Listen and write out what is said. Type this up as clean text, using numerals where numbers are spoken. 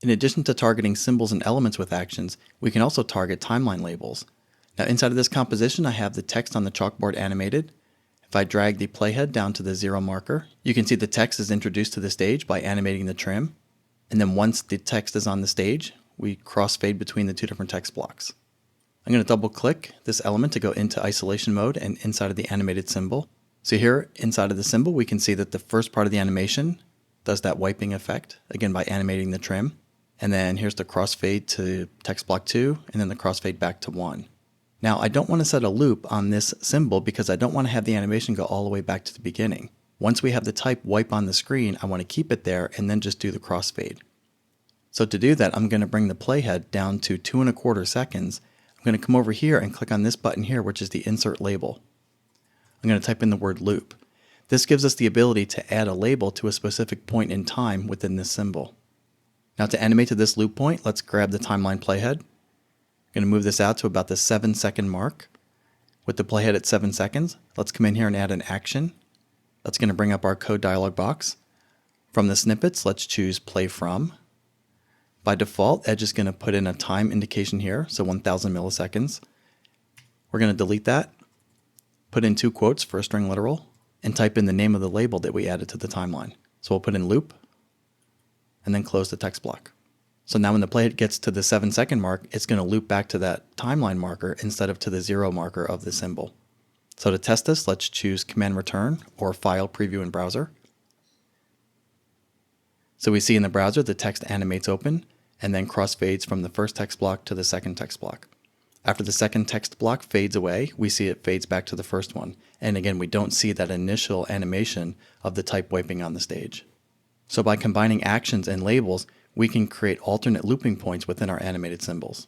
In addition to targeting symbols and elements with actions, we can also target timeline labels. Now inside of this composition, I have the text on the chalkboard animated. If I drag the playhead down to the 0 marker, you can see the text is introduced to the stage by animating the trim. And then once the text is on the stage, we crossfade between the two different text blocks. I'm going to double click this element to go into isolation mode and inside of the animated symbol. So here inside of the symbol, we can see that the first part of the animation does that wiping effect, again by animating the trim. And then here's the crossfade to text block 2, and then the crossfade back to 1. Now I don't want to set a loop on this symbol because I don't want to have the animation go all the way back to the beginning. Once we have the type wipe on the screen, I want to keep it there and then just do the crossfade. So to do that, I'm going to bring the playhead down to 2 1/4 seconds. I'm going to come over here and click on this button here, which is the insert label. I'm going to type in the word loop. This gives us the ability to add a label to a specific point in time within this symbol. Now to animate to this loop point, let's grab the timeline playhead. I'm going to move this out to about the 7-second mark. With the playhead at 7 seconds, let's come in here and add an action. That's going to bring up our code dialog box. From the snippets, let's choose play from. By default, Edge is going to put in a time indication here, so 1000 milliseconds. We're going to delete that, put in 2 quotes for a string literal, and type in the name of the label that we added to the timeline. So we'll put in loop, and then close the text block. So now when the playhead gets to the 7-second mark, it's going to loop back to that timeline marker instead of to the 0 marker of the symbol. So to test this, let's choose Command Return or File Preview in Browser. So we see in the browser the text animates open and then crossfades from the first text block to the second text block. After the second text block fades away, we see it fades back to the first one. And again, we don't see that initial animation of the type wiping on the stage. So by combining actions and labels, we can create alternate looping points within our animated symbols.